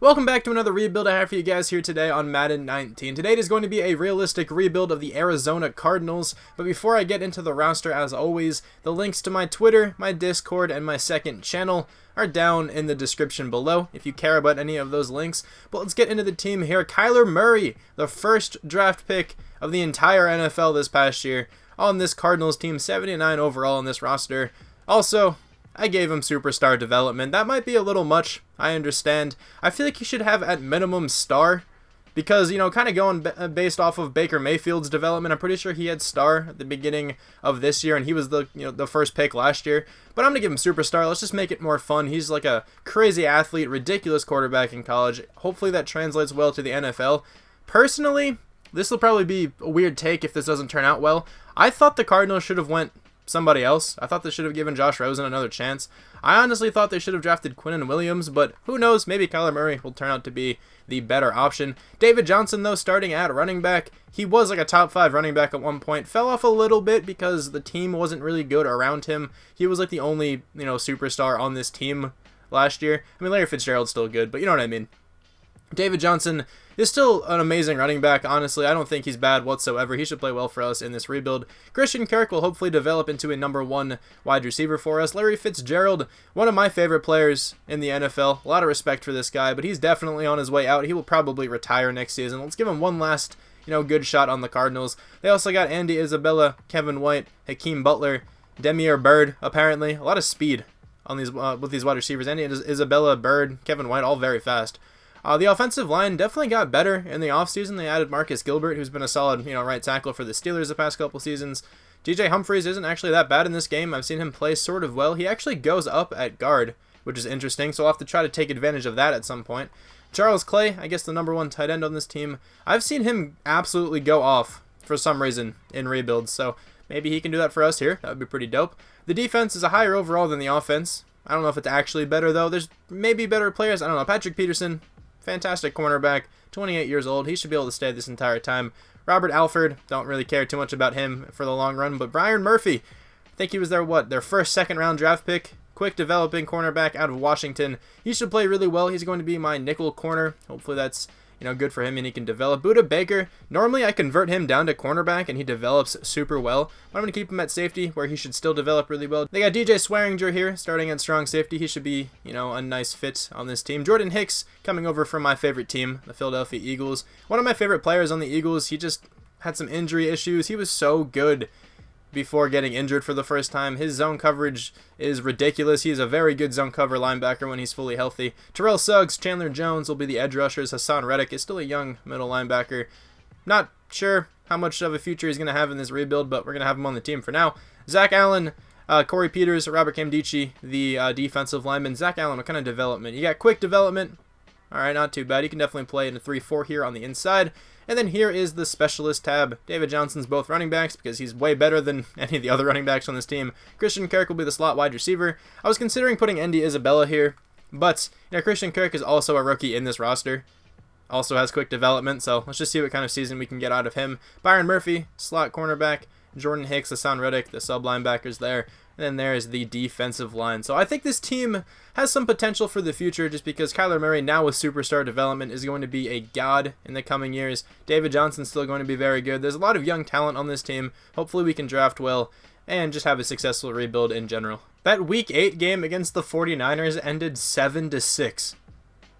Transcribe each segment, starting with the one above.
Welcome back to another rebuild I have for you guys here today on Madden 19. Today is going to be a realistic rebuild of the Arizona Cardinals, but before I get into the roster, as always, the links to my Twitter, my Discord, and my second channel are down in the description below if you care about any of those links. But let's get into the team here. Kyler Murray, the first draft pick of the entire NFL this past year on this Cardinals team, 79 overall on this roster. Also, I gave him superstar development. That might be a little much, I understand. I feel like he should have at minimum star because, you know, kind of going based off of Baker Mayfield's development, I'm pretty sure he had star at the beginning of this year and he was the first pick last year. But I'm going to give him superstar. Let's just make it more fun. He's like a crazy athlete, ridiculous quarterback in college. Hopefully that translates well to the NFL. Personally, this will probably be a weird take if this doesn't turn out well. I thought the Cardinals should have went somebody else. I thought they should have given Josh Rosen another chance. I honestly thought they should have drafted Quinnen Williams, but who knows, maybe Kyler Murray will turn out to be the better option. David Johnson, though, starting at running back, he was like a top 5 running back at one point, fell off a little bit because the team wasn't really good around him. He was like the only, superstar on this team last year. I mean, Larry Fitzgerald's still good, but you know what I mean. David Johnson is still an amazing running back. Honestly, I don't think he's bad whatsoever. He should play well for us in this rebuild. Christian Kirk will hopefully develop into a number 1 wide receiver for us. Larry Fitzgerald, one of my favorite players in the NFL. A lot of respect for this guy, but he's definitely on his way out. He will probably retire next season. Let's give him one last, good shot on the Cardinals. They also got Andy Isabella, Kevin White, Hakeem Butler, Demier Bird, apparently. A lot of speed on these with these wide receivers. Andy Isabella, Bird, Kevin White, all very fast. The offensive line definitely got better in the offseason. They added Marcus Gilbert, who's been a solid, right tackle for the Steelers the past couple seasons. DJ Humphries isn't actually that bad in this game. I've seen him play sort of well. He actually goes up at guard, which is interesting, so I'll have to try to take advantage of that at some point. Charles Clay, I guess the number 1 tight end on this team. I've seen him absolutely go off for some reason in rebuilds, so maybe he can do that for us here. That would be pretty dope. The defense is a higher overall than the offense. I don't know if it's actually better, though. There's maybe better players. I don't know. Patrick Peterson, fantastic cornerback, 28 years old. He should be able to stay this entire time. Robert Alford, don't really care too much about him for the long run, but Byron Murphy, I think he was their first second-round draft pick. Quick developing cornerback out of Washington. He should play really well. He's going to be my nickel corner. Hopefully that's good for him and he can develop. Budda Baker, normally I convert him down to cornerback and he develops super well, but I'm going to keep him at safety where he should still develop really well. They got DJ Swearinger here starting at strong safety. He should be, a nice fit on this team. Jordan Hicks coming over from my favorite team, the Philadelphia Eagles. One of my favorite players on the Eagles. He just had some injury issues. He was so good before getting injured for the first time. His zone coverage is ridiculous. He is a very good zone cover linebacker when he's fully healthy. Terrell Suggs, Chandler Jones will be the edge rushers. Hassan Reddick is still a young middle linebacker. Not sure how much of a future he's going to have in this rebuild, but we're going to have him on the team for now. Zach Allen, Corey Peters, Robert Camdici, the defensive lineman. Zach Allen, what kind of development? You got quick development. All right, not too bad. You can definitely play in a 3-4 here on the inside. And then here is the specialist tab. David Johnson's both running backs because he's way better than any of the other running backs on this team. Christian Kirk will be the slot wide receiver. I was considering putting Andy Isabella here, but Christian Kirk is also a rookie in this roster. Also has quick development, so let's just see what kind of season we can get out of him. Byron Murphy, slot cornerback. Jordan Hicks, Hassan Reddick, the sub linebackers there. And then there's the defensive line. So I think this team has some potential for the future just because Kyler Murray, now with superstar development, is going to be a god in the coming years. David Johnson's still going to be very good. There's a lot of young talent on this team. Hopefully we can draft well and just have a successful rebuild in general. That Week 8 game against the 49ers ended 7-6.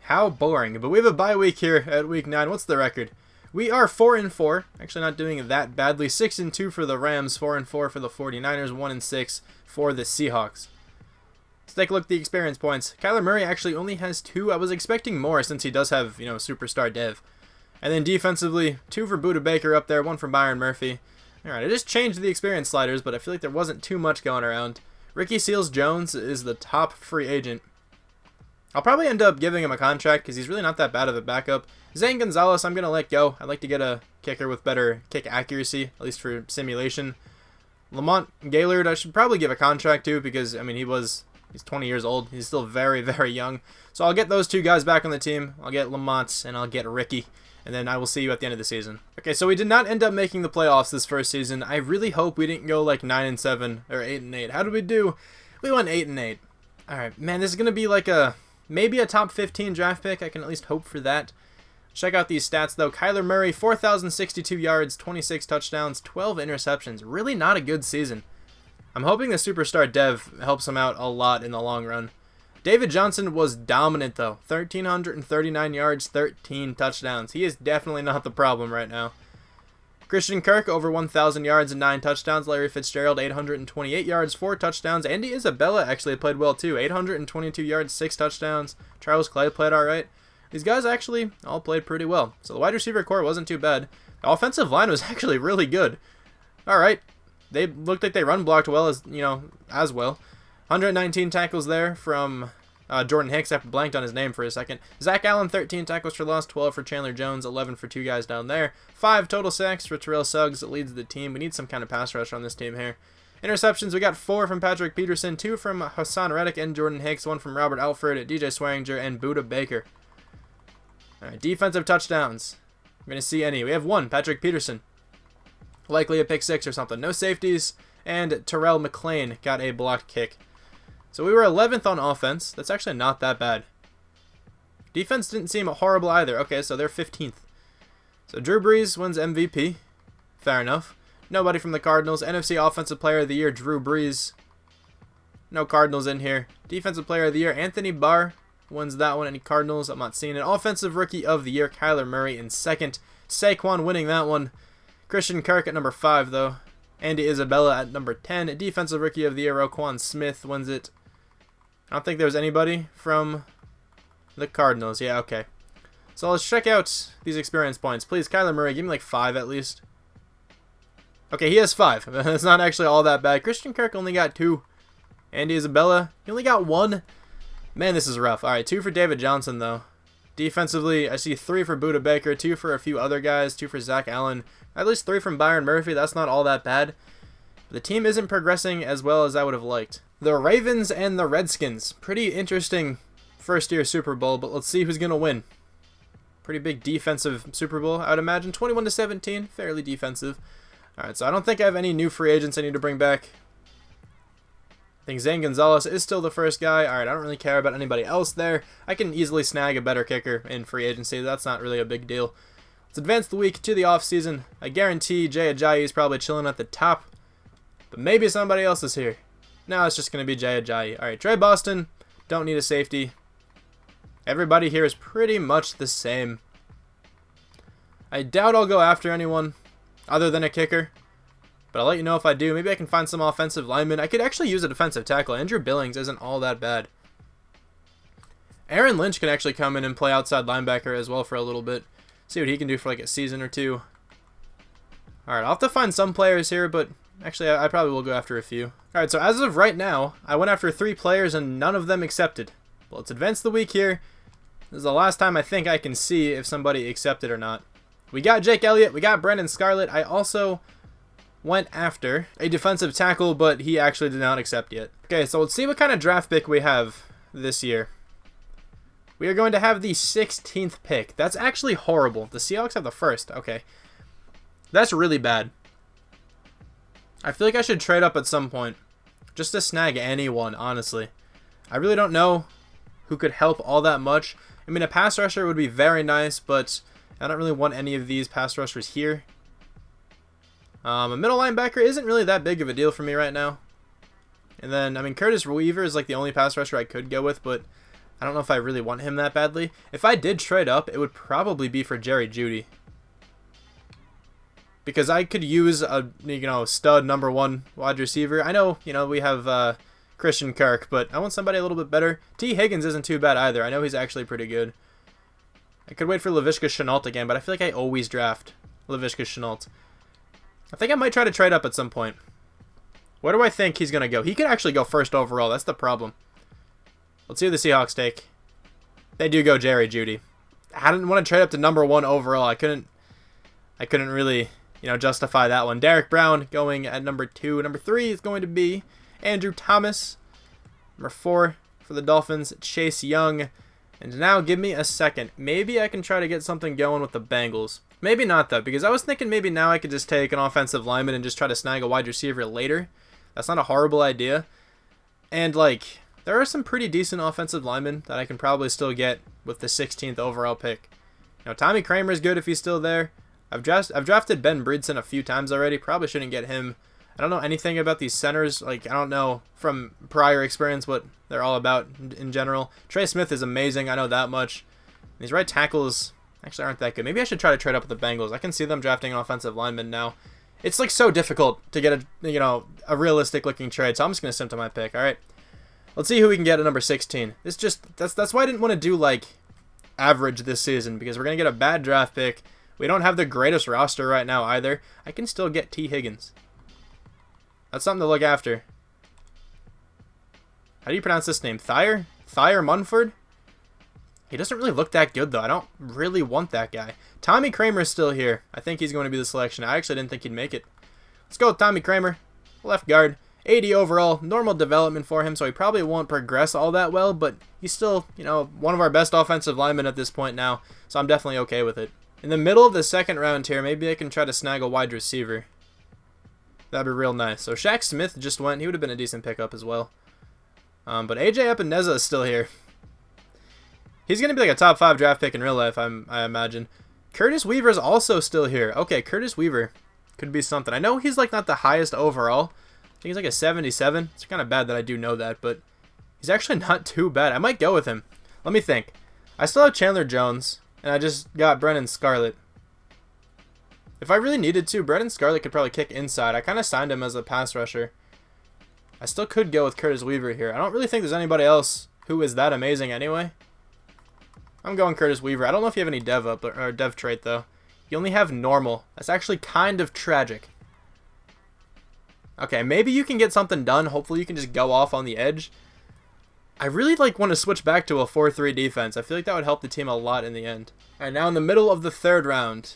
How boring. But we have a bye week here at Week 9. What's the record? We are 4-4, actually not doing that badly. 6-2 for the Rams, 4-4 for the 49ers, 1-6 for the Seahawks. Let's take a look at the experience points. Kyler Murray actually only has 2. I was expecting more since he does have, superstar dev. And then defensively, 2 for Budda Baker up there, 1 for Byron Murphy. All right, I just changed the experience sliders, but I feel like there wasn't too much going around. Ricky Seals-Jones is the top free agent. I'll probably end up giving him a contract because he's really not that bad of a backup. Zane Gonzalez, I'm going to let go. I'd like to get a kicker with better kick accuracy, at least for simulation. Lamont Gaylord, I should probably give a contract to because, he's 20 years old. He's still very, very young. So I'll get those 2 guys back on the team. I'll get Lamont and I'll get Ricky. and then I will see you at the end of the season. Okay, so we did not end up making the playoffs this first season. I really hope we didn't go like 9-7 or 8-8. How did we do? We went 8-8. All right, man, this is gonna be like maybe a top 15 draft pick. I can at least hope for that. Check out these stats though. Kyler Murray, 4,062 yards, 26 touchdowns, 12 interceptions. Really not a good season. I'm hoping the superstar dev helps him out a lot in the long run. David Johnson was dominant though. 1,339 yards, 13 touchdowns. He is definitely not the problem right now. Christian Kirk, over 1,000 yards and 9 touchdowns. Larry Fitzgerald, 828 yards, 4 touchdowns. Andy Isabella actually played well too. 822 yards, 6 touchdowns. Charles Clay played alright. These guys actually all played pretty well. So the wide receiver core wasn't too bad. The offensive line was actually really good. Alright. They looked like they run blocked well as well. 119 tackles there from Jordan Hicks. I blanked on his name for a second. Zach Allen, 13 tackles for loss, 12 for Chandler Jones, 11 for 2 guys down there. 5 total sacks for Terrell Suggs that leads the team. We need some kind of pass rush on this team here. Interceptions, we got 4 from Patrick Peterson, 2 from Hassan Reddick and Jordan Hicks, 1 from Robert Alford, DJ Swearinger, and Buda Baker. Alright, defensive touchdowns. We're going to see any. We have 1, Patrick Peterson. Likely a pick 6 or something. No safeties, and Terrell McLean got a blocked kick. So we were 11th on offense. That's actually not that bad. Defense didn't seem horrible either. Okay, so they're 15th. So Drew Brees wins MVP. Fair enough. Nobody from the Cardinals. NFC Offensive Player of the Year, Drew Brees. No Cardinals in here. Defensive Player of the Year, Anthony Barr wins that one. Any Cardinals? I'm not seeing it. Offensive Rookie of the Year, Kyler Murray in 2nd. Saquon winning that one. Christian Kirk at number 5, though. Andy Isabella at number 10. Defensive Rookie of the Year, Roquan Smith wins it. I don't think there was anybody from the Cardinals. Yeah, okay. So let's check out these experience points. Please, Kyler Murray, give me like 5 at least. Okay, he has 5. That's not actually all that bad. Christian Kirk only got 2. Andy Isabella, he only got 1. Man, this is rough. All right, 2 for David Johnson, though. Defensively, I see 3 for Buda Baker, 2 for a few other guys, 2 for Zach Allen, at least 3 from Byron Murphy. That's not all that bad. But the team isn't progressing as well as I would have liked. The Ravens and the Redskins. Pretty interesting first-year Super Bowl, but let's see who's going to win. Pretty big defensive Super Bowl, I would imagine. 21-17, fairly defensive. All right, so I don't think I have any new free agents I need to bring back. I think Zane Gonzalez is still the first guy. All right, I don't really care about anybody else there. I can easily snag a better kicker in free agency. That's not really a big deal. Let's advance the week to the offseason. I guarantee Jay Ajayi is probably chilling at the top, but maybe somebody else is here. No, it's just going to be Jay Ajayi. All right, Trey Boston, don't need a safety. Everybody here is pretty much the same. I doubt I'll go after anyone other than a kicker, but I'll let you know if I do. Maybe I can find some offensive linemen. I could actually use a defensive tackle. Andrew Billings isn't all that bad. Aaron Lynch can actually come in and play outside linebacker as well for a little bit. See what he can do for like a season or 2. All right, I'll have to find some players here, but actually I probably will go after a few. All right, so as of right now, I went after 3 players and none of them accepted. Well, let's advance the week here. This is the last time I think I can see if somebody accepted or not. We got Jake Elliott. We got Brandon Scarlett. I also went after a defensive tackle, but he actually did not accept yet. Okay, so let's see what kind of draft pick we have this year. We are going to have the 16th pick. That's actually horrible. The Seahawks have the 1st. Okay. That's really bad. I feel like I should trade up at some point just to snag anyone, honestly. I really don't know who could help all that much. I mean, a pass rusher would be very nice, but I don't really want any of these pass rushers here. A middle linebacker isn't really that big of a deal for me right now. And then, I mean, Curtis Weaver is like the only pass rusher I could go with, but I don't know if I really want him that badly. If I did trade up, it would probably be for Jerry Jeudy, because I could use a stud number 1 wide receiver. I know we have Christian Kirk, but I want somebody a little bit better. T. Higgins isn't too bad either. I know he's actually pretty good. I could wait for Laviska Shenault again, but I feel like I always draft Laviska Shenault. I think I might try to trade up at some point. Where do I think he's going to go? He could actually go 1st overall. That's the problem. Let's see who the Seahawks take. They do go Jerry Jeudy. I didn't want to trade up to number 1 overall. I couldn't really, justify that one. Derek Brown going at number 2. Number 3 is going to be Andrew Thomas. Number 4 for the Dolphins, Chase Young. And And now give me a second. Maybe I can try to get something going with the Bengals. Maybe not, though, because I was thinking maybe now I could just take an offensive lineman and just try to snag a wide receiver later. That's not a horrible idea. And, like, there are some pretty decent offensive linemen that I can probably still get with the 16th overall pick. You know, Tommy Kramer is good if he's still there. I've drafted Ben Breedson a few times already. Probably shouldn't get him. I don't know anything about these centers. Like, I don't know from prior experience what they're all about in general. Trey Smith is amazing. I know that much. These right tackles actually aren't that good. Maybe I should try to trade up with the Bengals. I can see them drafting an offensive lineman now. It's like so difficult to get a realistic looking trade. So I'm just gonna sim to my pick. All right. Let's see who we can get at number 16. That's why I didn't want to do like average this season, because we're gonna get a bad draft pick. We don't have the greatest roster right now either. I can still get T. Higgins. That's something to look after. How do you pronounce this name? Thayer Munford? He doesn't really look that good, though. I don't really want that guy. Tommy Kramer is still here. I think he's going to be the selection. I actually didn't think he'd make it. Let's go with Tommy Kramer. Left guard. 80 overall. Normal development for him, so he probably won't progress all that well, but he's still, one of our best offensive linemen at this point now, so I'm definitely okay with it. In the middle of the second round here, maybe I can try to snag a wide receiver. That'd be real nice. So Shaq Smith just went. He would have been a decent pickup as well. But AJ Epineza is still here. He's going to be like a top 5 draft pick in real life, I imagine. Curtis Weaver is also still here. Okay, Curtis Weaver could be something. I know he's like not the highest overall. I think he's like a 77. It's kind of bad that I do know that, but he's actually not too bad. I might go with him. Let me think. I still have Chandler Jones, and I just got Brennan Scarlett. If I really needed to, Brennan Scarlett could probably kick inside. I kind of signed him as a pass rusher. I still could go with Curtis Weaver here. I don't really think there's anybody else who is that amazing anyway. I'm going Curtis Weaver. I don't know if you have any dev up or dev trait though. You only have normal. That's actually kind of tragic. Okay, maybe you can get something done. Hopefully you can just go off on the edge. I really want to switch back to a 4-3 defense. I feel like that would help the team a lot in the end. All right, now in the middle of the third round.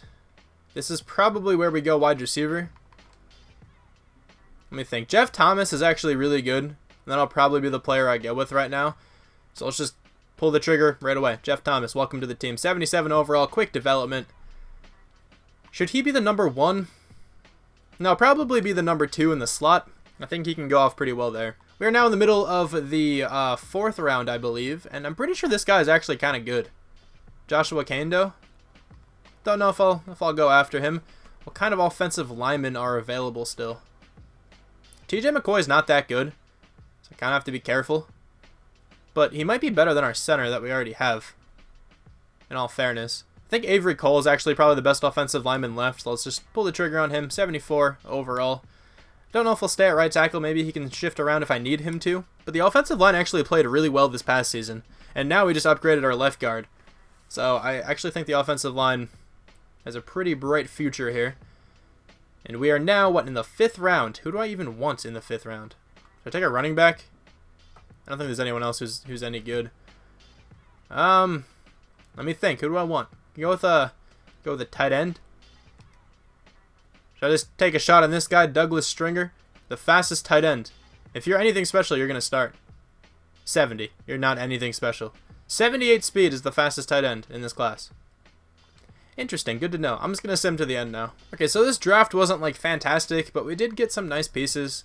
This is probably where we go wide receiver. Let me think. Jeff Thomas is actually really good. And that'll probably be the player I go with right now. So let's just pull the trigger right away. Jeff Thomas, welcome to the team. 77 overall, quick development. Should he be the number 1? No, probably be the number 2 in the slot. I think he can go off pretty well there. We are now in the middle of the 4th round, I believe. And I'm pretty sure this guy is actually kind of good. Joshua Kando. Don't know if I'll go after him. What kind of offensive linemen are available still? TJ McCoy is not that good, so I kind of have to be careful. But he might be better than our center that we already have, in all fairness. I think Avery Cole is actually probably the best offensive lineman left, so let's just pull the trigger on him. 74 overall. Don't know if he'll stay at right tackle. Maybe he can shift around if I need him to. But the offensive line actually played really well this past season, and now we just upgraded our left guard. So I actually think the offensive line has a pretty bright future here. And we are now, in the 5th round? Who do I even want in the 5th round? Should I take a running back? I don't think there's anyone else who's any good. Let me think. Who do I want? Go with a tight end. Should I just take a shot on this guy, Douglas Stringer? The fastest tight end. If you're anything special, you're going to start. 70. You're not anything special. 78 speed is the fastest tight end in this class. Interesting, good to know. I'm just going to sim to the end now. Okay, so this draft wasn't fantastic, but we did get some nice pieces.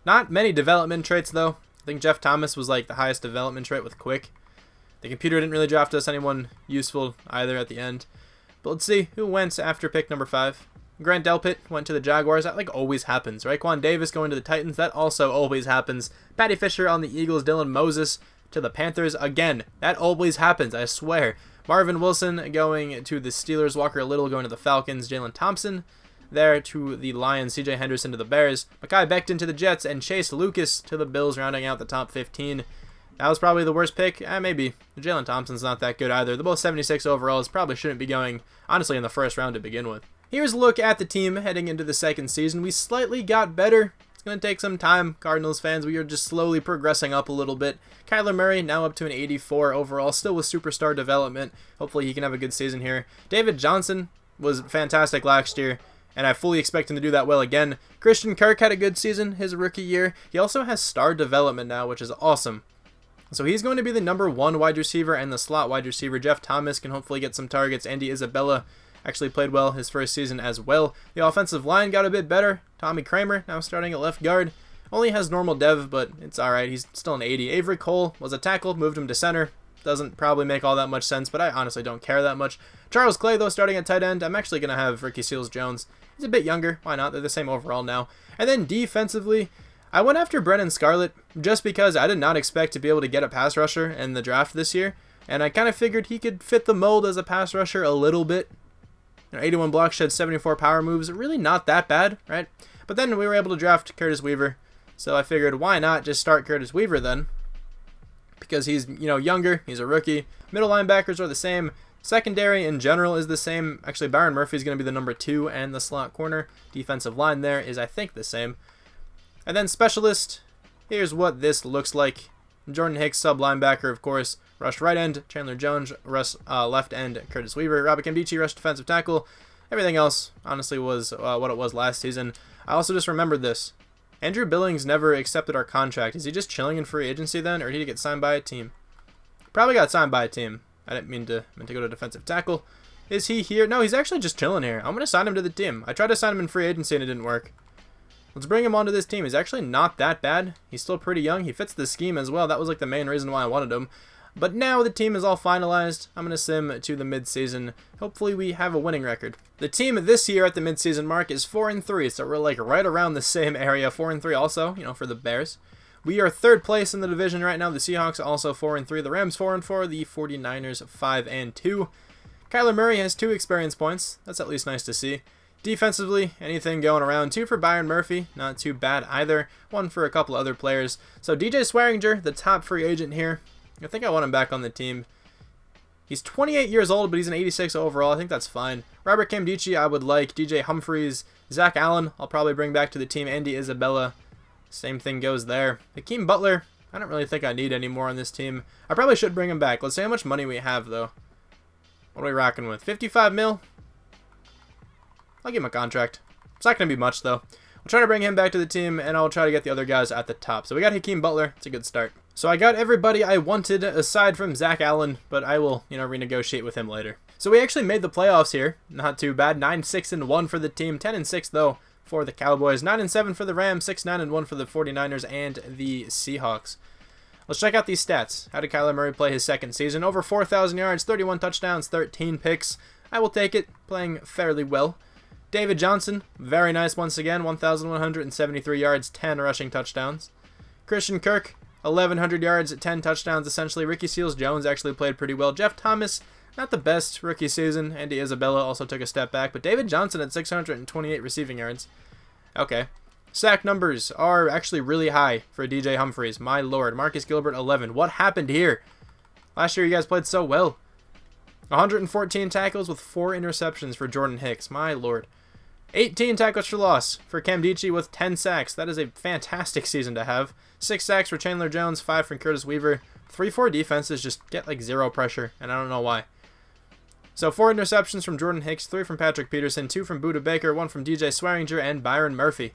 Not many development traits though. I think Jeff Thomas was the highest development trait with quick. The computer didn't really draft us anyone useful either at the end. But let's see who went after pick number 5. Grant Delpit went to the Jaguars. That always happens. Raekwon Davis going to the Titans. That also always happens. Patty Fisher on the Eagles. Dylan Moses to the Panthers. Again, that always happens, I swear. Marvin Wilson going to the Steelers. Walker Little going to the Falcons. Jalen Thompson there to the Lions. CJ Henderson to the Bears. Mekhi Becton to the Jets. And Chase Lucas to the Bills, rounding out the top 15. That was probably the worst pick. Maybe. Jalen Thompson's not that good either. They're both 76 overalls. Probably shouldn't be going, honestly, in the 1st round to begin with. Here's a look at the team heading into the 2nd season. We slightly got better. It's going to take some time, Cardinals fans. We are just slowly progressing up a little bit. Kyler Murray now up to an 84 overall, still with superstar development. Hopefully he can have a good season here. David Johnson was fantastic last year, and I fully expect him to do that well again. Christian Kirk had a good season his rookie year. He also has star development now, which is awesome. So he's going to be the #1 wide receiver and the slot wide receiver. Jeff Thomas can hopefully get some targets. Andy Isabella actually played well his first season as well. The offensive line got a bit better. Tommy Kramer now starting at left guard. Only has normal dev, but it's alright. He's still an 80. Avery Cole was a tackle, moved him to center. Doesn't probably make all that much sense, but I honestly don't care that much. Charles Clay, though, starting at tight end. I'm actually going to have Ricky Seals-Jones. He's a bit younger. Why not? They're the same overall now. And then defensively, I went after Brennan Scarlett just because I did not expect to be able to get a pass rusher in the draft this year. And I kind of figured he could fit the mold as a pass rusher a little bit. 81 block shed, 74 power moves. Really not that bad, right? But then we were able to draft Curtis Weaver. So I figured, why not just start Curtis Weaver then? Because he's, younger. He's a rookie. Middle linebackers are the same. Secondary in general is the same. Actually, Byron Murphy is going to be the #2 and the slot corner. Defensive line there is, I think, the same. And then specialist, here's what this looks like. Jordan Hicks, sub linebacker, of course. Rush right end, Chandler Jones. Rush left end, Curtis Weaver. Robert Nkemdiche, rush defensive tackle. Everything else, honestly, was what it was last season. I also just remembered this. Andrew Billings never accepted our contract. Is he just chilling in free agency then, or did he get signed by a team? Probably got signed by a team. I didn't mean to go to defensive tackle. Is he here? No, he's actually just chilling here. I'm going to sign him to the team. I tried to sign him in free agency and it didn't work. Let's bring him onto this team. He's actually not that bad. He's still pretty young. He fits the scheme as well. That was like the main reason why I wanted him. But now the team is all finalized. I'm going to sim to the midseason. Hopefully we have a winning record. The team this year at the midseason mark is 4-3, so we're like right around the same area. 4-3 also, for the Bears. We are 3rd place in the division right now. The Seahawks also 4-3. The Rams 4-4. The 49ers 5-2. Kyler Murray has 2 experience points. That's at least nice to see. Defensively, anything going around. 2 for Byron Murphy. Not too bad either. 1 for a couple other players. So DJ Swearinger, the top free agent here. I think I want him back on the team. He's 28 years old, but he's an 86 overall. I think that's fine. Robert Nkemdiche, I would like. DJ Humphries. Zach Allen, I'll probably bring back to the team. Andy Isabella. Same thing goes there. Hakeem Butler, I don't really think I need any more on this team. I probably should bring him back. Let's see how much money we have, though. What are we rocking with? 55 mil? I'll give him a contract. It's not going to be much, though. We'll try to bring him back to the team, and I'll try to get the other guys at the top. So we got Hakeem Butler. It's a good start. So I got everybody I wanted aside from Zach Allen, but I will, renegotiate with him later. So we actually made the playoffs here. Not too bad. 9-6-1 for the team. 10-6, though, for the Cowboys. 9-7 for the Rams. 6-9-1 for the 49ers and the Seahawks. Let's check out these stats. How did Kyler Murray play his second season? Over 4,000 yards, 31 touchdowns, 13 picks. I will take it. Playing fairly well. David Johnson, very nice once again. 1,173 yards, 10 rushing touchdowns. Christian Kirk, 1,100 yards, 10 touchdowns essentially. Ricky Seals-Jones actually played pretty well. Jeff Thomas, not the best rookie season. Andy Isabella also took a step back. But David Johnson at 628 receiving yards. Okay. Sack numbers are actually really high for DJ Humphries. My lord. Marcus Gilbert, 11. What happened here? Last year you guys played so well. 114 tackles with 4 interceptions for Jordan Hicks. My lord. 18 tackles for loss for Nkemdiche with 10 sacks. That is a fantastic season to have. 6 sacks for Chandler Jones, 5 from Curtis Weaver. 3-4 defenses just get like 0 pressure, and I don't know why. So 4 interceptions from Jordan Hicks, 3 from Patrick Peterson, 2 from Budda Baker, 1 from DJ Swearinger, and Byron Murphy.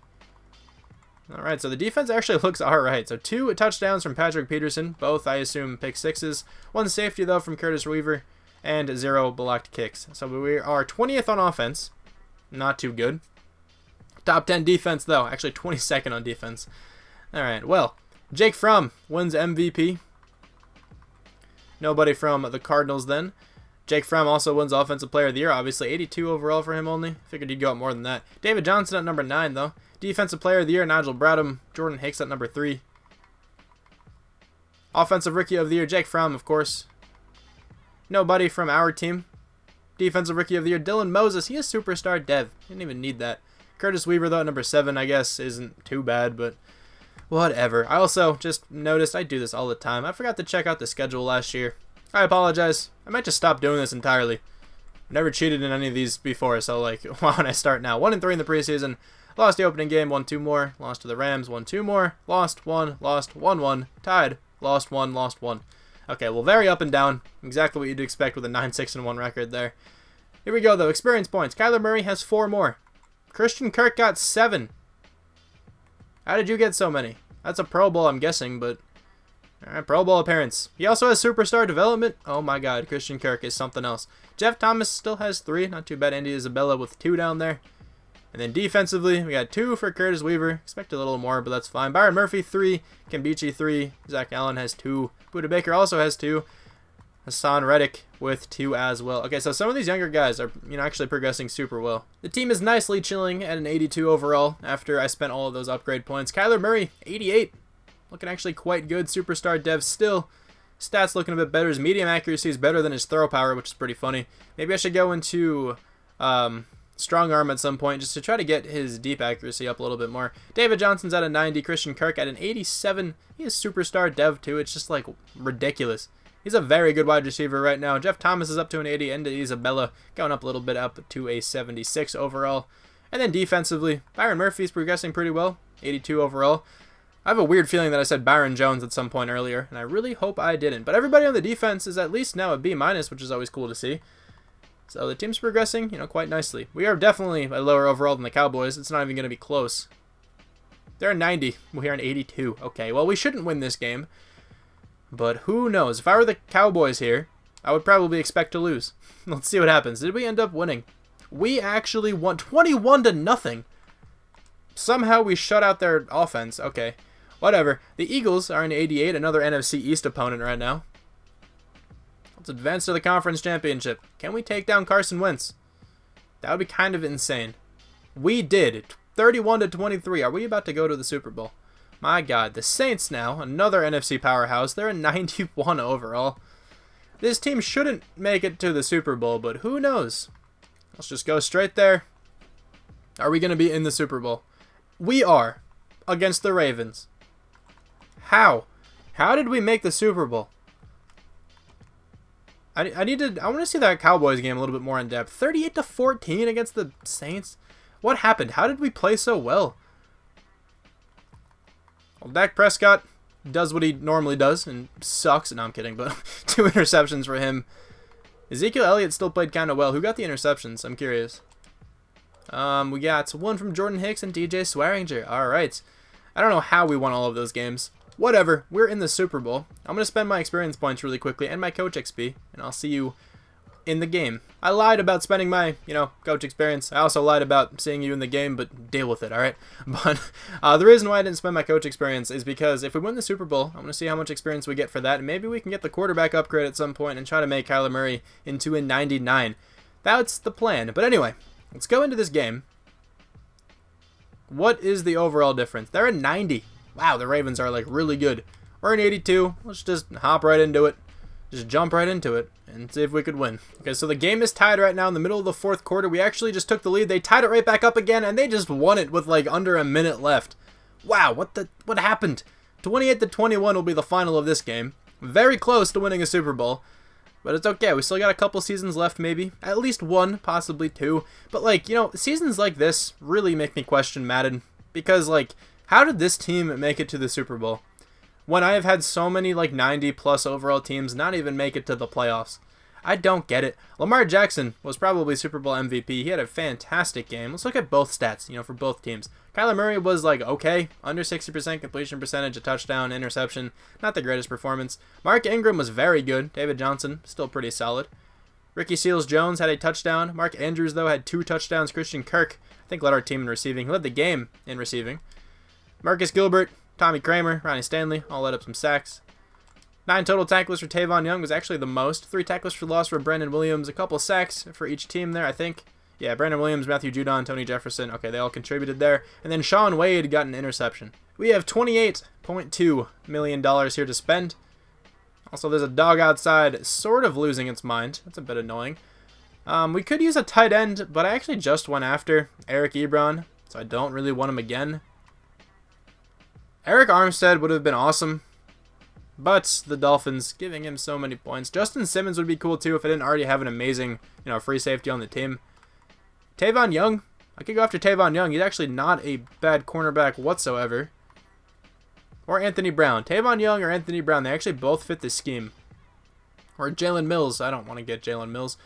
Alright, so the defense actually looks alright. So 2 touchdowns from Patrick Peterson, both I assume pick 6s. 1 safety though from Curtis Weaver, and 0 blocked kicks. So we are 20th on offense. Not too good. Top 10 defense, though. Actually, 22nd on defense. All right, well, Jake Fromm wins MVP. Nobody from the Cardinals, then. Jake Fromm also wins Offensive Player of the Year, obviously. 82 overall for him only. Figured he'd go up more than that. David Johnson at number 9, though. Defensive Player of the Year, Nigel Bradham. Jordan Hicks at number 3. Offensive Rookie of the Year, Jake Fromm, of course. Nobody from our team. Defensive Rookie of the Year, Dylan Moses. He is superstar dev. Didn't even need that. Curtis Weaver, though, at number 7, I guess, isn't too bad, but whatever. I also just noticed, I do this all the time. I forgot to check out the schedule last year. I apologize. I might just stop doing this entirely. I've never cheated in any of these before, so, like, why would I start now? 1-3 in the preseason. Lost the opening game, won 2 more. Lost to the Rams, won 2 more. Lost 1, lost 1-1. Tied. Lost 1, lost 1. Okay, well, very up and down. Exactly what you'd expect with a 9-6-1 record there. Here we go, though. Experience points. Kyler Murray has 4 more. Christian Kirk got 7. How did you get so many? That's a Pro Bowl, I'm guessing, but All right, Pro Bowl appearance. He also has superstar development. Oh my God, Christian Kirk is something else. Jeff Thomas still has 3. Not too bad. Andy Isabella with 2 down there. And then defensively, we got 2 for Curtis Weaver. Expect a little more, but that's fine. Byron Murphy, 3. Kimbichi, 3. Zach Allen has 2. Buda Baker also has 2. Hassan Reddick with 2 as well. Okay, so some of these younger guys are, actually progressing super well. The team is nicely chilling at an 82 overall after I spent all of those upgrade points. Kyler Murray, 88. Looking actually quite good. Superstar dev still. Stats looking a bit better. His medium accuracy is better than his throw power, which is pretty funny. Maybe I should go into strong arm at some point just to try to get his deep accuracy up a little bit more. David Johnson's at a 90. Christian Kirk at an 87. He is superstar dev too. It's just like ridiculous. He's a very good wide receiver right now. Jeff Thomas is up to an 80. And Isabella going up a little bit, up to a 76 overall. And then defensively, Byron Murphy's progressing pretty well. 82 overall. I have a weird feeling that I said Byron Jones at some point earlier, and I really hope I didn't. But everybody on the defense is at least now a B-, which is always cool to see. So the team's progressing, quite nicely. We are definitely a lower overall than the Cowboys. It's not even going to be close. They're 90. We are an 82. Okay, well, we shouldn't win this game. But who knows? If I were the Cowboys here, I would probably expect to lose. Let's see what happens. Did we end up winning? We actually won 21-0. Somehow we shut out their offense. Okay. Whatever. The Eagles are an 88, another NFC East opponent right now. Let's advance to the conference championship. Can we take down Carson Wentz? That would be kind of insane. We did. 31-23. Are we about to go to the Super Bowl? My God. The Saints now, another NFC powerhouse. They're a 91 overall. This team shouldn't make it to the Super Bowl, but who knows? Let's just go straight there. Are we going to be in the Super Bowl? We are. Against the Ravens. How? How did we make the Super Bowl? I want to see that Cowboys game a little bit more in depth. 38-14 against the Saints. What happened? How did we play so well? Well, Dak Prescott does what he normally does and sucks. No, I'm kidding, but 2 interceptions for him. Ezekiel Elliott still played kind of well. Who got the interceptions? I'm curious. We got 1 from Jordan Hicks and DJ Swearinger. All right. I don't know how we won all of those games. Whatever. We're in the Super Bowl. I'm going to spend my experience points really quickly and my coach XP, and I'll see you in the game. I lied about spending my, coach experience. I also lied about seeing you in the game, but deal with it, all right? But the reason why I didn't spend my coach experience is because if we win the Super Bowl, I'm going to see how much experience we get for that, and maybe we can get the quarterback upgrade at some point and try to make Kyler Murray into a 99. That's the plan. But anyway, let's go into this game. What is the overall difference? They're a 90. Wow, the Ravens are, really good. We're an 82. Let's just hop right into it. Just jump right into it and see if we could win. Okay, so the game is tied right now in the middle of the 4th quarter. We actually just took the lead. They tied it right back up again, and they just won it with, under a minute left. Wow, what happened? 28-21 will be the final of this game. Very close to winning a Super Bowl. But it's okay. We still got a couple seasons left, maybe. At least 1, possibly 2. But, seasons like this really make me question Madden. Because, how did this team make it to the Super Bowl? When I have had so many, 90-plus overall teams not even make it to the playoffs. I don't get it. Lamar Jackson was probably Super Bowl MVP. He had a fantastic game. Let's look at both stats, for both teams. Kyler Murray was, okay, under 60% completion percentage, a touchdown, interception. Not the greatest performance. Mark Ingram was very good. David Johnson, still pretty solid. Ricky Seals-Jones had a touchdown. Mark Andrews, though, had 2 touchdowns. Christian Kirk, I think, led our team in receiving. He led the game in receiving. Marcus Gilbert, Tommy Kramer, Ronnie Stanley, all led up some sacks. 9 total tackles for Tavon Young was actually the most. 3 tackles for loss for Brandon Williams. A couple sacks for each team there, I think. Yeah, Brandon Williams, Matthew Judon, Tony Jefferson. Okay, they all contributed there. And then Sean Wade got an interception. We have $28.2 million here to spend. Also, there's a dog outside sort of losing its mind. That's a bit annoying. We could use a tight end, but I actually just went after Eric Ebron, so I don't really want him again. Eric Armstead would have been awesome, but the Dolphins giving him so many points. Justin Simmons would be cool too if I didn't already have an amazing, free safety on the team. Tavon Young, I could go after Tavon Young. He's actually not a bad cornerback whatsoever. Or Anthony Brown. Tavon Young or Anthony Brown, they actually both fit this scheme. Or Jalen Mills. I don't want to get Jalen Mills.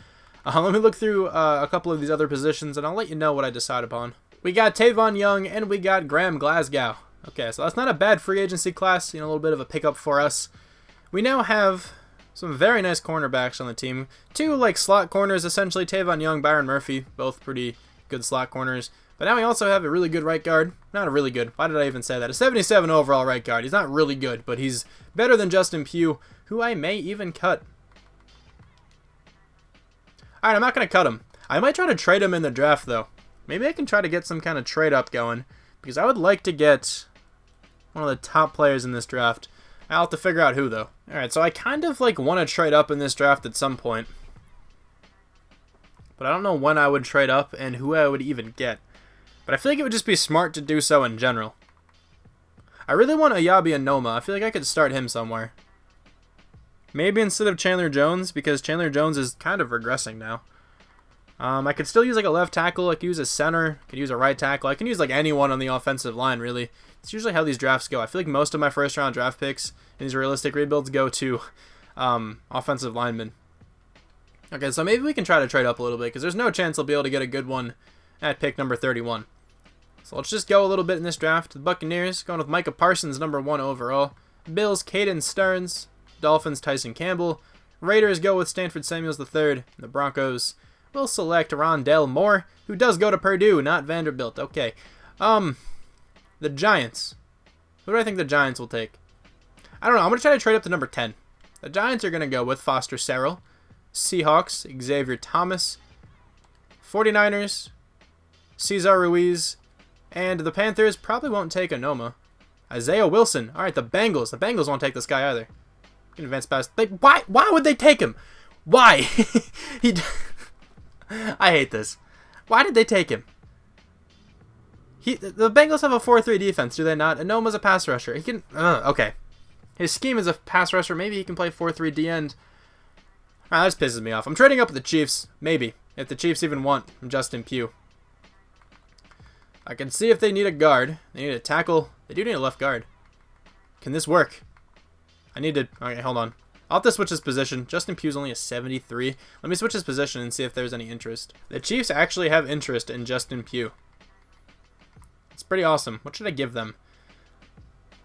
Let me look through a couple of these other positions, and I'll let you know what I decide upon. We got Tavon Young, and we got Graham Glasgow. Okay, so that's not a bad free agency class. A little bit of a pickup for us. we now have some very nice cornerbacks on the team. Two like slot corners, essentially, Tavon Young, Byron Murphy, both pretty good slot corners. But now we also have a really good right guard. Not a really good. Why did I even say that? A 77 overall right guard. He's not really good, but he's better than Justin Pugh, who I may even cut. Alright, I'm not going to cut him. I might try to trade him in the draft, though. Maybe I can try to get some kind of trade-up going, because I would like to get one of the top players in this draft. I'll have to figure out who, though. Alright, so I kind of like want to trade up in this draft at some point. But I don't know when I would trade up and who I would even get. But I feel like it would just be smart to do so in general. I really want Ayabi and Noma. I feel like I could start him somewhere. Maybe instead of Chandler Jones, because Chandler Jones is kind of regressing now. I could still use like a left tackle. I could use a center. I could use a right tackle. I can use like anyone on the offensive line, really. It's usually how these drafts go. I feel like most of my first round draft picks in these realistic rebuilds go to offensive linemen. Okay, so maybe we can try to trade up a little bit, because there's no chance I'll be able to get a good one at pick number 31. So let's just go a little bit in this draft. The Buccaneers going with Micah Parsons, number 1 overall. Bills, Caden Stearns. Dolphins, Tyson Campbell. Raiders go with Stanford Samuels III. The Broncos will select Rondell Moore, who does go to Purdue, not Vanderbilt. Okay. The Giants. Who do I think the Giants will take? I don't know. I'm going to try to trade up to number 10. The Giants are going to go with Foster Sarrell. Seahawks, Xavier Thomas. 49ers, Cesar Ruiz. And the Panthers probably won't take Anoma. Isaiah Wilson. All right, the Bengals. The Bengals won't take this guy either. Can advance past. Why would they take him? Why? I hate this. Why did they take him? The Bengals have a 4-3 defense, do they not? Anoma's a pass rusher. He can. Okay. His scheme is a pass rusher. Maybe he can play 4-3 D end. That just pisses me off. I'm trading up with the Chiefs. Maybe. If the Chiefs even want Justin Pugh. I can see if they need a guard. They need a tackle. They do need a left guard. Can this work? I need to... Okay, hold on. I'll have to switch his position. Justin Pugh's only a 73. Let me switch his position and see if there's any interest. The Chiefs actually have interest in Justin Pugh. It's pretty awesome. What should I give them?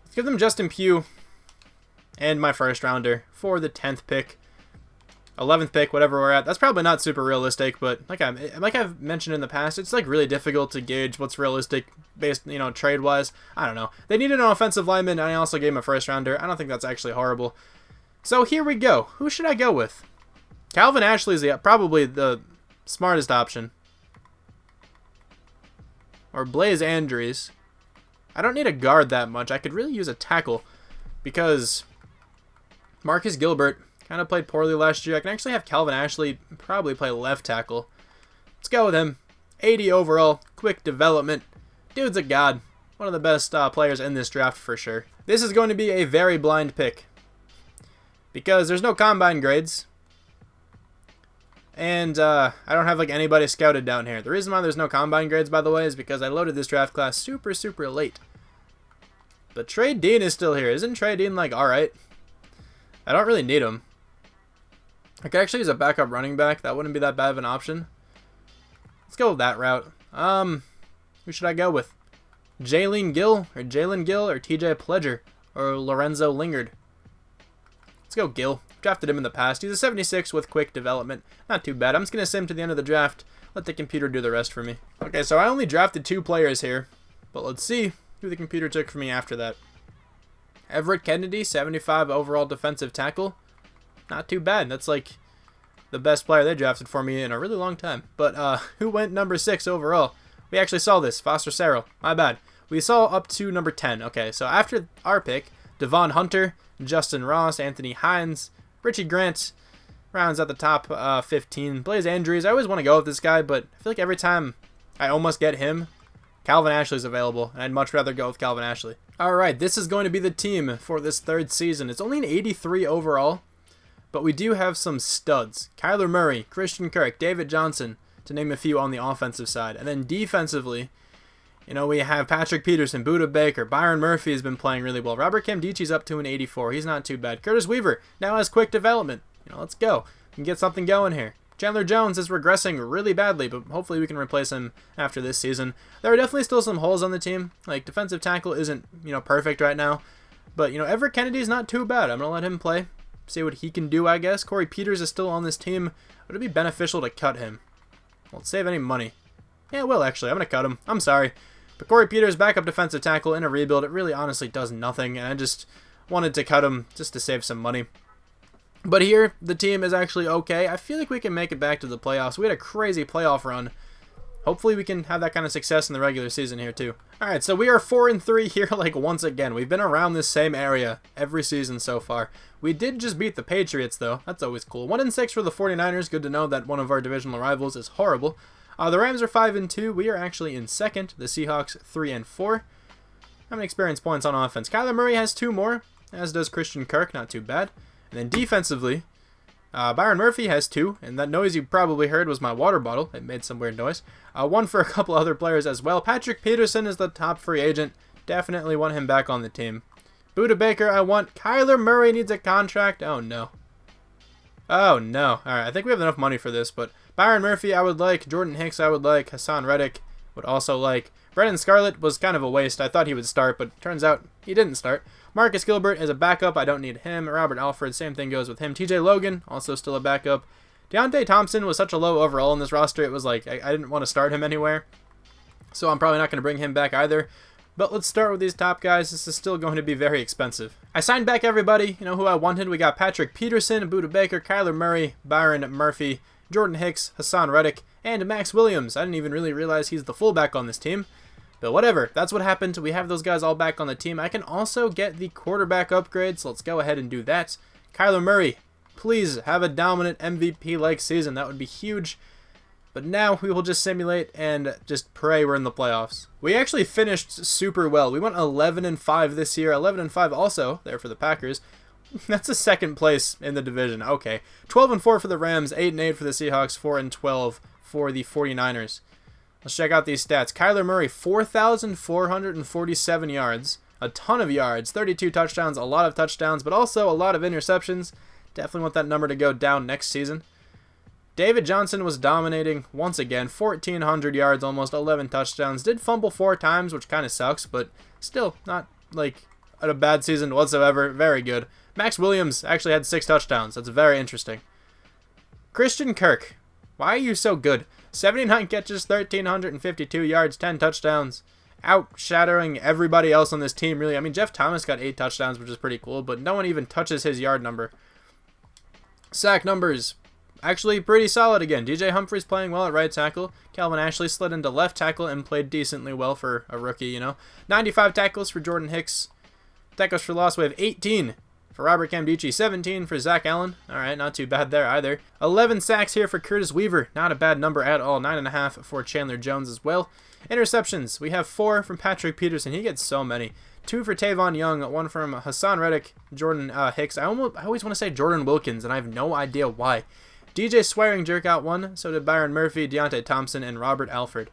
Let's give them Justin Pugh and my first rounder for the 10th pick. 11th pick, whatever we're at. That's probably not super realistic, but like I've mentioned in the past, it's like really difficult to gauge what's realistic based, trade-wise. I don't know. They needed an offensive lineman, and I also gave him a first rounder. I don't think that's actually horrible. So here we go. Who should I go with? Calvin Ashley is probably the smartest option. Or Blaze Andrews. I don't need a guard that much. I could really use a tackle because Marcus Gilbert kind of played poorly last year. I can actually have Calvin Ashley probably play left tackle. Let's go with him. 80 overall, quick development. Dude's a god. One of the best players in this draft for sure. This is going to be a very blind pick because there's no combine grades. And I don't have like anybody scouted down here. The reason why there's no combine grades, by the way, is because I loaded this draft class super late. But Trey Dean is still here. Isn't Trey Dean like alright? I don't really need him. I could actually use a backup running back. That wouldn't be that bad of an option. Let's go with that route. Who should I go with? Jalen Gill or TJ Pledger or Lorenzo Lingard? Let's go Gill. Drafted him in the past. He's a 76 with quick development. Not too bad. I'm just going to sim to the end of the draft. Let the computer do the rest for me. Okay, so I only drafted 2 players here. But let's see who the computer took for me after that. Everett Kennedy, 75 overall defensive tackle. Not too bad. That's like the best player they drafted for me in a really long time. But who went number 6 overall? We actually saw this. Foster Sarrell. My bad. We saw up to number 10. Okay, so after our pick, Devon Hunter, Justin Ross, Anthony Hines, Richie Grant rounds at the top 15. Blaze Andrews. I always want to go with this guy, but I feel like every time I almost get him, Calvin Ashley's available, and I'd much rather go with Calvin Ashley. Alright, this is going to be the team for this 3rd season. It's only an 83 overall, but we do have some studs. Kyler Murray, Christian Kirk, David Johnson, to name a few on the offensive side. And then defensively, we have Patrick Peterson, Buda Baker, Byron Murphy has been playing really well. Robert Nkemdiche's up to an 84. He's not too bad. Curtis Weaver now has quick development. Let's go. We can get something going here. Chandler Jones is regressing really badly, but hopefully we can replace him after this season. There are definitely still some holes on the team. Like, defensive tackle isn't, perfect right now. But, Everett Kennedy's not too bad. I'm going to let him play. see what he can do, I guess. Corey Peters is still on this team. Would it be beneficial to cut him? Won't save any money. Yeah, it will, actually. I'm going to cut him. I'm sorry. But Corey Peters, backup defensive tackle in a rebuild, it really honestly does nothing, and I just wanted to cut him just to save some money. But here, the team is actually okay. I feel like we can make it back to the playoffs. We had a crazy playoff run. Hopefully we can have that kind of success in the regular season here too. Alright, so we are 4-3 here, like, once again. We've been around this same area every season so far. We did just beat the Patriots, though. That's always cool. 1-6 for the 49ers. Good to know that one of our divisional rivals is horrible. The Rams are 5-2. We are actually in second. The Seahawks 3-4. How many experience points on offense? Kyler Murray has 2 more, as does Christian Kirk. Not too bad. And then defensively, Byron Murphy has 2, and that noise you probably heard was my water bottle. It made some weird noise. 1 for a couple other players as well. Patrick Peterson is the top free agent. Definitely want him back on the team. Buda Baker, I want. Kyler Murray needs a contract. Oh, no. Oh, no. Alright, I think we have enough money for this, but Byron Murphy I would like. Jordan Hicks I would like. Hassan Reddick would also like. Brennan Scarlett was kind of a waste. I thought he would start, but turns out he didn't start. Marcus Gilbert is a backup. I don't need him. Robert Alford, same thing goes with him. TJ Logan, also still a backup. Deontay Thompson was such a low overall in this roster. It was like I didn't want to start him anywhere. So I'm probably not going to bring him back either. But let's start with these top guys. This is still going to be very expensive. I signed back everybody, who I wanted. We got Patrick Peterson, Buda Baker, Kyler Murray, Byron Murphy, Jordan Hicks, Hassan Reddick, and Max Williams. I didn't even really realize he's the fullback on this team. But whatever, that's what happened. We have those guys all back on the team. I can also get the quarterback upgrade, so let's go ahead and do that. Kyler Murray, please have a dominant MVP-like season. That would be huge. But now we will just simulate and just pray we're in the playoffs. We actually finished super well. We went 11-5 this year. 11-5 also there for the Packers. That's a second place in the division. Okay. 12-4 for the Rams, 8-8 for the Seahawks, 4-12 for the 49ers. Let's check out these stats. Kyler Murray, 4,447 yards. A ton of yards. 32 touchdowns, a lot of touchdowns, but also a lot of interceptions. Definitely want that number to go down next season. David Johnson was dominating once again. 1,400 yards, almost 11 touchdowns. Did fumble 4 times, which kind of sucks, but still not like a bad season whatsoever. Very good. Max Williams actually had 6 touchdowns. That's very interesting. Christian Kirk, why are you so good? 79 catches, 1,352 yards, 10 touchdowns. Out-shattering everybody else on this team, really. I mean, Jeff Thomas got 8 touchdowns, which is pretty cool, but no one even touches his yard number. Sack numbers, actually pretty solid again. DJ Humphries playing well at right tackle. Calvin Ashley slid into left tackle and played decently well for a rookie, 95 tackles for Jordan Hicks. Tackles for loss, we have 18 for Robert Camdici, 17 for Zach Allen. Alright, not too bad there either. 11 sacks here for Curtis Weaver. Not a bad number at all. 9.5 for Chandler Jones as well. Interceptions, we have 4 from Patrick Peterson. He gets so many. 2 for Tavon Young, 1 from Hassan Reddick, Jordan Hicks. I always want to say Jordan Wilkins, and I have no idea why. DJ Swearing jerk out 1. So did Byron Murphy, Deontay Thompson, and Robert Alford.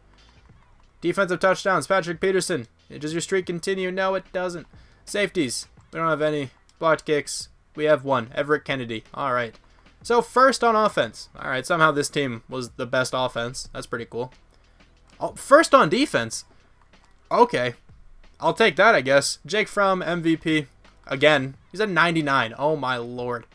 Defensive touchdowns, Patrick Peterson. Does your streak continue? No, it doesn't. Safeties, we don't have any. Blocked kicks, we have 1. Everett Kennedy. Alright. So first on offense. Alright, somehow this team was the best offense. That's pretty cool. Oh, first on defense. Okay. I'll take that, I guess. Jake Fromm, MVP. Again, he's at 99. Oh my lord.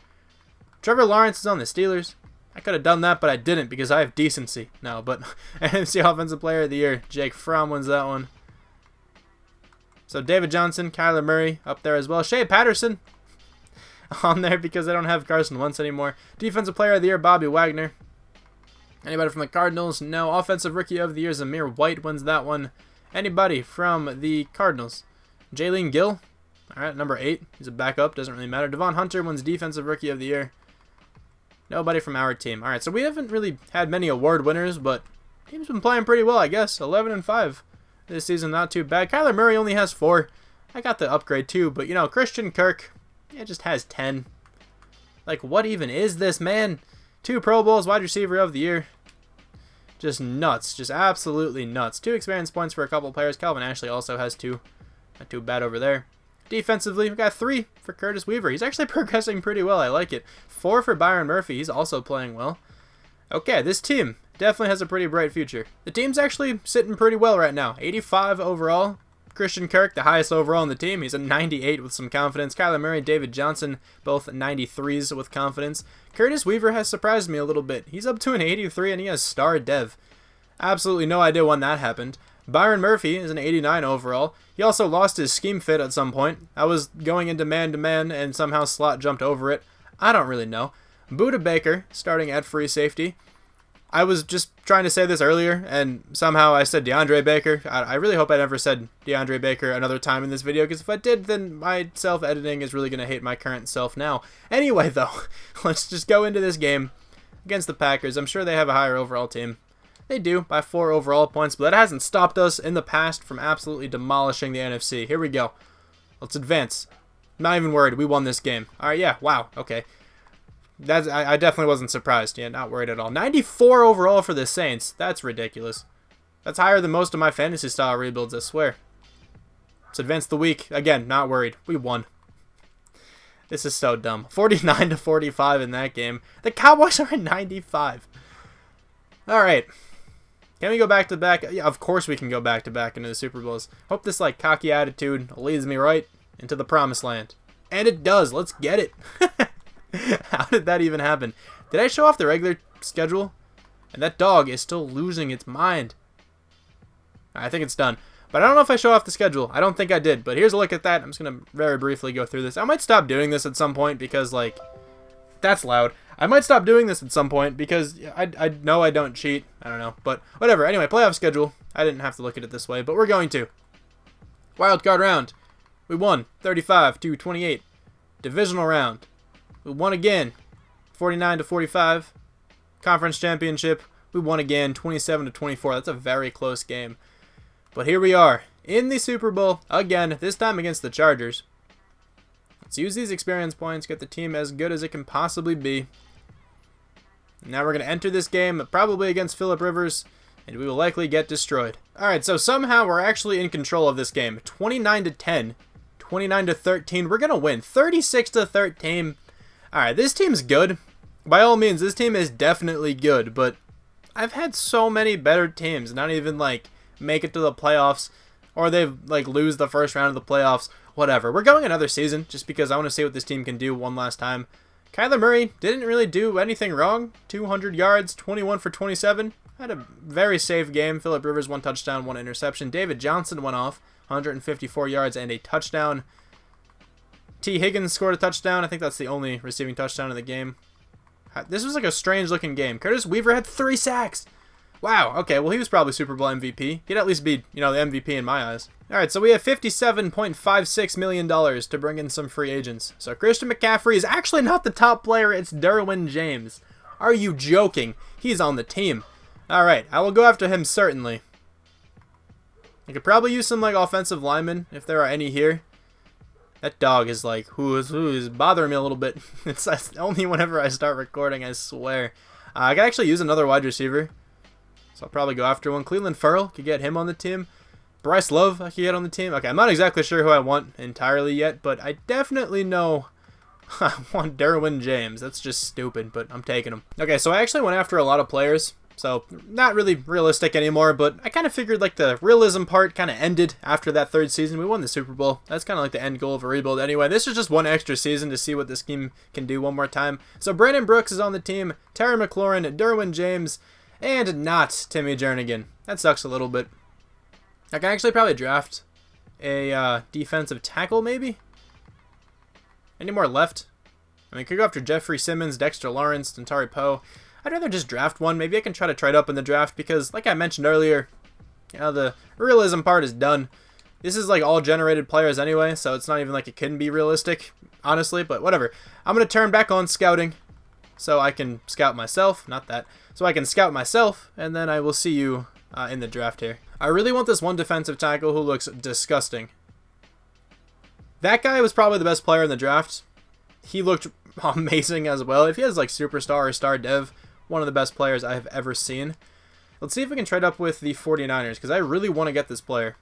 Trevor Lawrence is on the Steelers. I could have done that, but I didn't because I have decency. No, but NFC Offensive Player of the Year. Jake Fromm wins that one. So David Johnson, Kyler Murray up there as well. Shea Patterson on there because I don't have Carson Wentz anymore. Defensive Player of the Year, Bobby Wagner. Anybody from the Cardinals? No. Offensive Rookie of the Year, Zamir White wins that one. Anybody from the Cardinals? Jalen Gill. Alright, number 8. He's a backup. Doesn't really matter. Devon Hunter wins Defensive Rookie of the Year. Nobody from our team. Alright, so we haven't really had many award winners, but team's been playing pretty well, I guess. 11-5 this season, not too bad. Kyler Murray only has 4. I got the upgrade too, but Christian Kirk, it just has 10. Like, what even is this, man? 2 Pro Bowls, wide receiver of the year. Just nuts. Just absolutely nuts. 2 experience points for a couple players. Calvin Ashley also has 2. Not too bad over there. Defensively, we got 3 for Curtis Weaver. He's actually progressing pretty well. I like it. 4 for Byron Murphy. He's also playing well. Okay, this team definitely has a pretty bright future. The team's actually sitting pretty well right now. 85 overall. Christian Kirk, the highest overall on the team. He's a 98 with some confidence. Kyler Murray, David Johnson, both 93s with confidence. Curtis Weaver has surprised me a little bit. He's up to an 83 and he has star dev. Absolutely no idea when that happened. Byron Murphy is an 89 overall. He also lost his scheme fit at some point. I was going into man-to-man and somehow slot jumped over it. I don't really know. Buda Baker, starting at free safety. I was just trying to say this earlier, and somehow I said DeAndre Baker. I really hope I never said DeAndre Baker another time in this video, because if I did, then my self-editing is really going to hate my current self now. Anyway, though, let's just go into this game against the Packers. I'm sure they have a higher overall team. They do, by 4 overall points, but that hasn't stopped us in the past from absolutely demolishing the NFC. Here we go. Let's advance. Not even worried. We won this game. All right, yeah, wow, okay. I definitely wasn't surprised. Yeah, not worried at all. 94 overall for the Saints. That's ridiculous. That's higher than most of my fantasy style rebuilds, I swear. Let's advance the week. Again, not worried. We won. This is so dumb. 49-45 in that game. The Cowboys are at 95. All right. Can we go back to back? Yeah, of course we can go back to back into the Super Bowls. Hope this like cocky attitude leads me right into the promised land. And it does. Let's get it. How did that even happen? Did I show off the regular schedule? And that dog is still losing its mind. I think it's done. But I don't know if I show off the schedule. I don't think I did. But here's a look at that. I'm just going to very briefly go through this. I might stop doing this at some point because, like, that's loud. I might stop doing this at some point because I know I don't cheat. I don't know. But whatever. Anyway, playoff schedule. I didn't have to look at it this way, but we're going to. Wildcard round. We won 35-28. Divisional round. We won again, 49-45. Conference championship, we won again, 27-24. That's a very close game. But here we are, in the Super Bowl, again, this time against the Chargers. Let's use these experience points, get the team as good as it can possibly be. Now we're going to enter this game, probably against Phillip Rivers, and we will likely get destroyed. Alright, so somehow we're actually in control of this game. 29-10, 29-13, we're going to win. 36-13. Alright, this team's good. By all means, this team is definitely good, but I've had so many better teams not even, like, make it to the playoffs, or they, like, lose the first round of the playoffs, whatever. We're going another season, just because I want to see what this team can do one last time. Kyler Murray didn't really do anything wrong. 200 yards, 21 for 27. Had a very safe game. Phillip Rivers, 1 touchdown, 1 interception. David Johnson went off, 154 yards and a touchdown. T. Higgins scored a touchdown. I think that's the only receiving touchdown in the game. This was like a strange looking game. Curtis Weaver had 3 sacks. Wow, okay, well he was probably Super Bowl MVP. He'd at least be, you know, the MVP in my eyes. Alright, so we have $57.56 million to bring in some free agents. So Christian McCaffrey is actually not the top player, it's Derwin James. Are you joking? He's on the team. Alright, I will go after him certainly. I could probably use some like offensive linemen if there are any here. That dog is like, who is bothering me a little bit. It's only whenever I start recording, I swear. I could actually use another wide receiver. So I'll probably go after one. Cleveland Ferrell, could get him on the team. Bryce Love, I could get on the team. Okay, I'm not exactly sure who I want entirely yet, but I definitely know I want Derwin James. That's just stupid, but I'm taking him. Okay, so I actually went after a lot of players. So, not really realistic anymore, but I kind of figured like the realism part kind of ended after that 3rd season. We won the Super Bowl. That's kind of like the end goal of a rebuild anyway. This is just one extra season to see what this team can do one more time. So, Brandon Brooks is on the team, Terry McLaurin, Derwin James, and not Timmy Jernigan. That sucks a little bit. I can actually probably draft a defensive tackle maybe? Any more left? I mean, could go after Jeffrey Simmons, Dexter Lawrence, Dantari Poe. I'd rather just draft one. Maybe I can try to trade up in the draft because, like I mentioned earlier, you know, the realism part is done. This is like all generated players anyway, so it's not even like it can be realistic, honestly, but whatever. I'm going to turn back on scouting so I can scout myself. Not that. So I can scout myself, and then I will see you in the draft here. I really want this one defensive tackle who looks disgusting. That guy was probably the best player in the draft. He looked amazing as well. If he has like superstar or star dev, one of the best players I have ever seen. Let's see if we can trade up with the 49ers, because I really want to get this player.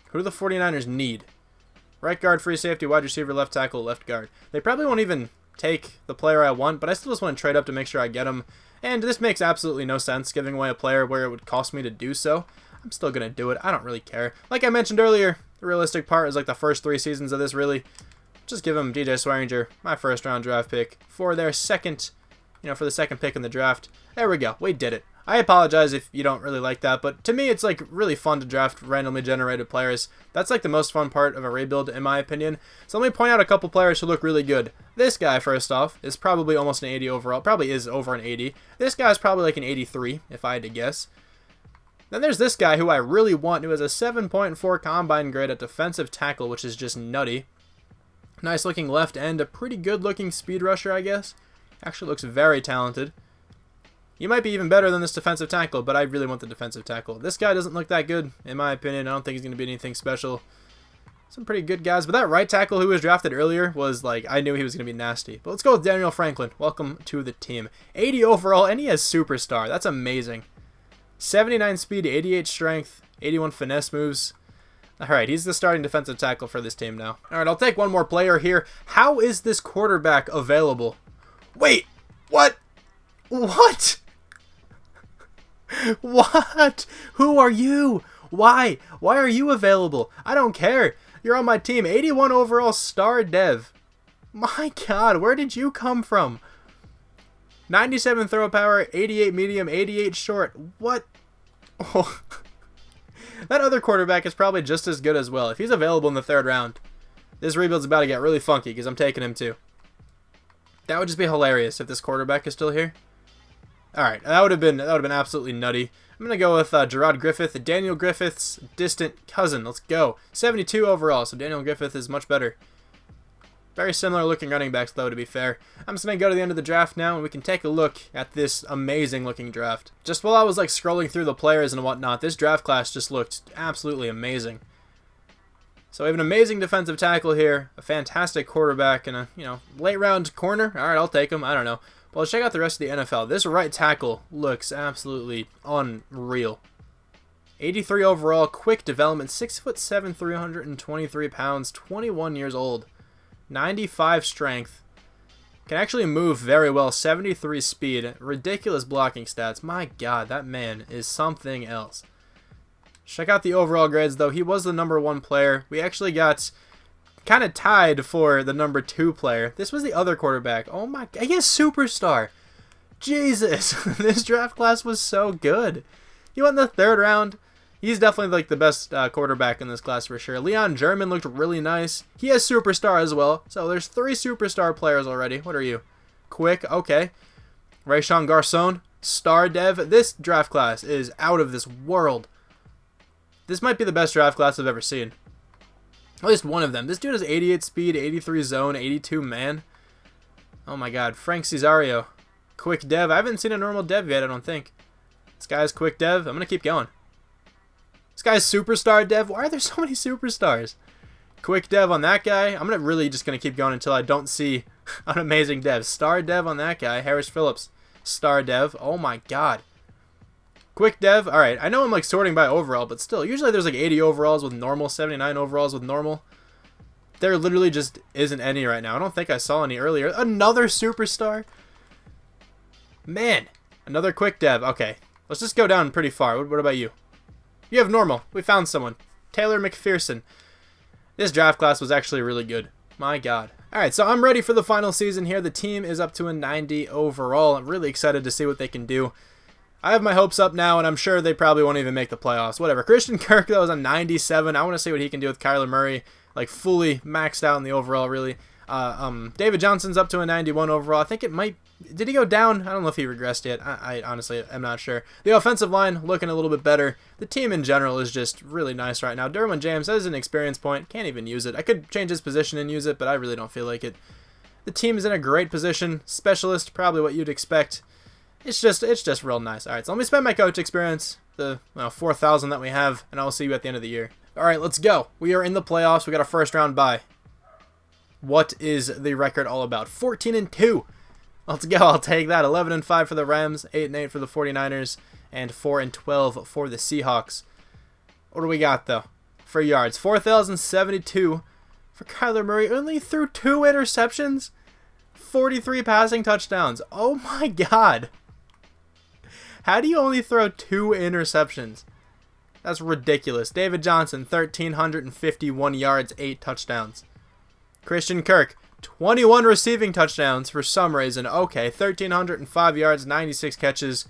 Who do the 49ers need? Right guard, free safety, wide receiver, left tackle, left guard. They probably won't even take the player I want, but I still just want to trade up to make sure I get him. And this makes absolutely no sense, giving away a player where it would cost me to do so. I'm still going to do it. I don't really care. Like I mentioned earlier, the realistic part is like the first 3 seasons of this, really. Just give him DJ Swearinger, my first round draft pick, for their second, for the second pick in the draft. There we go. We did it. I apologize if you don't really like that, but to me it's like really fun to draft randomly generated players. That's like the most fun part of a rebuild in my opinion. So let me point out a couple players who look really good. This guy, first off, is probably almost an 80 overall. Probably is over an 80. This guy's probably like an 83 if I had to guess. Then there's this guy who I really want, who has a 7.4 combine grade at defensive tackle, which is just nutty. Nice looking left end, a pretty good looking speed rusher, I guess. Actually looks very talented. He might be even better than this defensive tackle, but I really want the defensive tackle. This guy doesn't look that good, in my opinion. I don't think he's going to be anything special. Some pretty good guys, but that right tackle who was drafted earlier was like, I knew he was going to be nasty. But let's go with Daniel Franklin. Welcome to the team. 80 overall, and he has superstar. That's amazing. 79 speed, 88 strength, 81 finesse moves. Alright, he's the starting defensive tackle for this team now. Alright, I'll take one more player here. How is this quarterback available? Wait, what? What? What? Who are you? Why? Why are you available? I don't care. You're on my team. 81 overall star dev. My God, where did you come from? 97 throw power, 88 medium, 88 short. What? Oh. That other quarterback is probably just as good as well. If he's available in the 3rd round, this rebuild's about to get really funky because I'm taking him too. That would just be hilarious if this quarterback is still here. Alright, that would have been absolutely nutty. I'm going to go with Gerard Griffith, Daniel Griffith's distant cousin. Let's go. 72 overall, so Daniel Griffith is much better. Very similar looking running backs, though, to be fair. I'm just going to go to the end of the draft now, and we can take a look at this amazing looking draft. Just while I was like scrolling through the players and whatnot, this draft class just looked absolutely amazing. So we have an amazing defensive tackle here, a fantastic quarterback, and a, late round corner. Alright, I'll take him. I don't know. But let's check out the rest of the NFL. This right tackle looks absolutely unreal. 83 overall, quick development, 6'7", 323 pounds, 21 years old, 95 strength. Can actually move very well, 73 speed, ridiculous blocking stats. My God, that man is something else. Check out the overall grades, though. He was the #1 player. We actually got kind of tied for the #2 player. This was the other quarterback. Oh my God, he is superstar. Jesus, this draft class was so good. He went in the 3rd round. He's definitely like the best quarterback in this class for sure. Leon German looked really nice. He has superstar as well. So there's 3 superstar players already. What are you? Quick, okay. Rayshawn Garcon, star dev. This draft class is out of this world. This might be the best draft class I've ever seen. At least one of them. This dude has 88 speed, 83 zone, 82 man. Oh my God. Frank Cesario. Quick dev. I haven't seen a normal dev yet, I don't think. This guy's quick dev. I'm going to keep going. This guy's superstar dev. Why are there so many superstars? Quick dev on that guy. I'm really just going to keep going until I don't see an amazing dev. Star dev on that guy. Harris Phillips. Star dev. Oh my God. Quick dev. Alright, I know I'm like sorting by overall, but still, usually there's like 80 overalls with normal, 79 overalls with normal. There literally just isn't any right now. I don't think I saw any earlier. Another superstar? Man, another quick dev. Okay, let's just go down pretty far. What about you? You have normal. We found someone. Taylor McPherson. This draft class was actually really good. My God. Alright, so I'm ready for the final season here. The team is up to a 90 overall. I'm really excited to see what they can do. I have my hopes up now, and I'm sure they probably won't even make the playoffs. Whatever. Christian Kirk, though, is a 97. I want to see what he can do with Kyler Murray. Like, fully maxed out in the overall, really. David Johnson's up to a 91 overall. I think it might... Did he go down? I don't know if he regressed yet. I honestly am not sure. The offensive line looking a little bit better. The team in general is just really nice right now. Derwin James has an experience point. Can't even use it. I could change his position and use it, but I really don't feel like it. The team is in a great position. Specialist, probably what you'd expect. It's just real nice. Alright, so let me spend my coach experience, the 4,000 that we have, and I will see you at the end of the year. Alright, let's go. We are in the playoffs. We got a first round bye. What is the record all about? 14-2. Let's go. I'll take that. 11-5 for the Rams, 8-8 for the 49ers, and 4-12 for the Seahawks. What do we got, though? For yards, 4,072 for Kyler Murray. Only threw 2 interceptions, 43 passing touchdowns. Oh, my God. How do you only throw 2 interceptions? That's ridiculous. David Johnson, 1,351 yards, 8 touchdowns. Christian Kirk, 21 receiving touchdowns for some reason. Okay, 1,305 yards, 96 catches.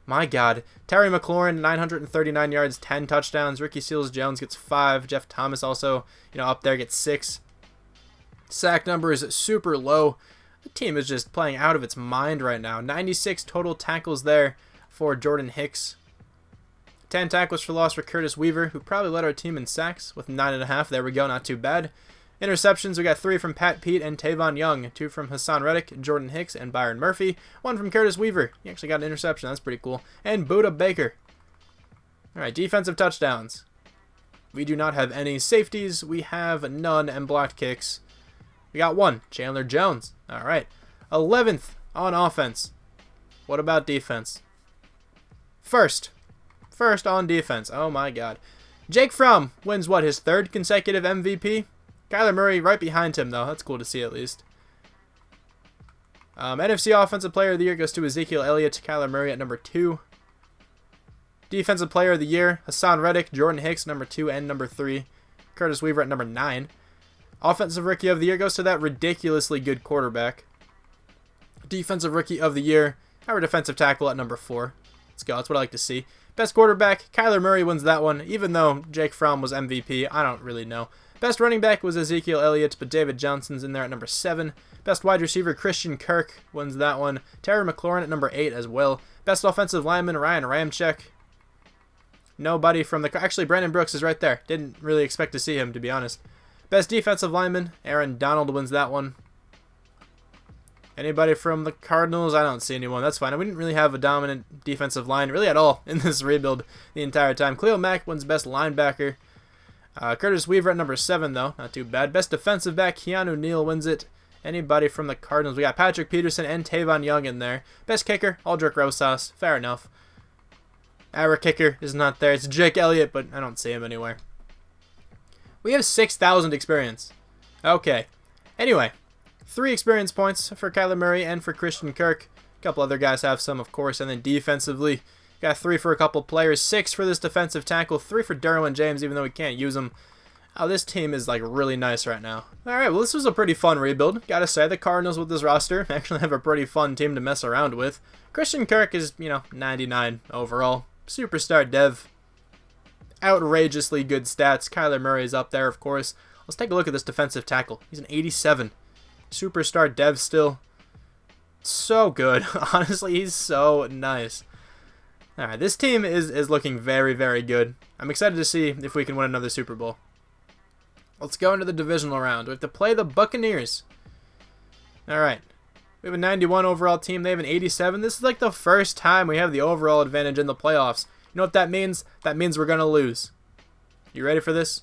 My God. Terry McLaurin, 939 yards, 10 touchdowns. Ricky Seals-Jones gets 5. Jeff Thomas also, up there, gets 6. Sack number is super low. The team is just playing out of its mind right now. 96 total tackles there for Jordan Hicks. 10 tackles for loss for Curtis Weaver, who probably led our team in sacks with 9.5. There we go, not too bad. Interceptions, we got 3 from Pat Pete and Tavon Young, 2 from Hassan Reddick, Jordan Hicks, and Byron Murphy, 1 from Curtis Weaver. He actually got an interception, that's pretty cool. And Buda Baker. Alright, defensive touchdowns. We do not have any safeties, we have none, and blocked kicks. We got 1, Chandler Jones. Alright, 11th on offense. What about defense? First on defense, oh my God. Jake Fromm wins what, his 3rd consecutive MVP? Kyler Murray right behind him, though. That's cool to see, at least. NFC Offensive Player of the Year goes to Ezekiel Elliott. Kyler Murray at number 2. Defensive Player of the Year, Hassan Reddick, Jordan Hicks, number 2 and number 3. Curtis Weaver at number 9. Offensive Rookie of the Year goes to that ridiculously good quarterback. Defensive Rookie of the Year, our defensive tackle at number 4. Let's go. That's what I like to see. Best quarterback, Kyler Murray wins that one, even though Jake Fromm was MVP. I don't really know. Best running back was Ezekiel Elliott, but David Johnson's in there at number 7. Best wide receiver, Christian Kirk, wins that one. Terry McLaurin at number 8 as well. Best offensive lineman, Ryan Ramczyk. Nobody from the... Actually, Brandon Brooks is right there. Didn't really expect to see him, to be honest. Best defensive lineman, Aaron Donald wins that one. Anybody from the Cardinals? I don't see anyone. That's fine. We didn't really have a dominant defensive line really at all in this rebuild the entire time. Khalil Mack wins best linebacker. Curtis Weaver at number 7, though. Not too bad. Best defensive back, Keanu Neal wins it. Anybody from the Cardinals? We got Patrick Peterson and Tavon Young in there. Best kicker, Aldrick Rosas. Fair enough. Our kicker is not there. It's Jake Elliott, but I don't see him anywhere. We have 6,000 experience. Okay. Anyway, 3 experience points for Kyler Murray and for Christian Kirk. A couple other guys have some, of course. And then defensively, got 3 for a couple players, 6 for this defensive tackle, 3 for Derwin James, even though we can't use him. Oh, this team is like really nice right now. Alright, well this was a pretty fun rebuild. Gotta say, the Cardinals with this roster actually have a pretty fun team to mess around with. Christian Kirk is, 99 overall. Superstar dev. Outrageously good stats. Kyler Murray is up there, of course. Let's take a look at this defensive tackle. He's an 87. Superstar dev still. So good. Honestly, he's so nice. Alright, this team is looking very, very good. I'm excited to see if we can win another Super Bowl. Let's go into the divisional round. We have to play the Buccaneers. Alright. We have a 91 overall team. They have an 87. This is like the first time we have the overall advantage in the playoffs. You know what that means? That means we're going to lose. You ready for this?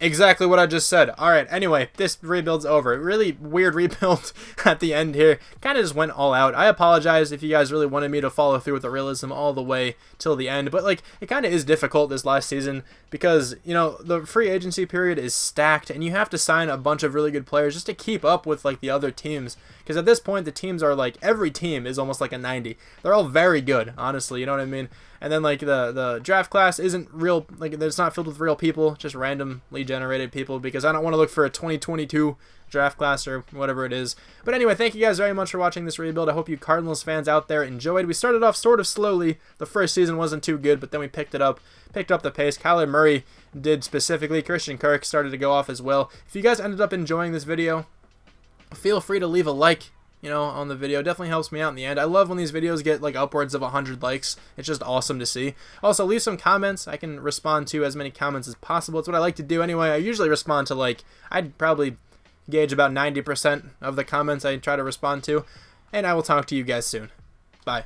Exactly what I just said. Alright, anyway, this rebuild's over. Really weird rebuild at the end here. Kind of just went all out. I apologize if you guys really wanted me to follow through with the realism all the way till the end. But, it kind of is difficult this last season because, the free agency period is stacked and you have to sign a bunch of really good players just to keep up with, the other teams. Because at this point, the teams are, every team is almost like a 90. They're all very good, honestly, you know what I mean? And then, the draft class isn't real, it's not filled with real people, just randomly generated people, because I don't want to look for a 2022 draft class or whatever it is. But anyway, thank you guys very much for watching this rebuild. I hope you Cardinals fans out there enjoyed. We started off sort of slowly. The first season wasn't too good, but then we picked up the pace. Kyler Murray did specifically. Christian Kirk started to go off as well. If you guys ended up enjoying this video, feel free to leave a like, on the video. Definitely helps me out in the end. I love when these videos get upwards of 100 likes. It's just awesome to see. Also, leave some comments. I can respond to as many comments as possible. It's what I like to do anyway. I usually respond to I'd probably gauge about 90% of the comments I try to respond to. And I will talk to you guys soon.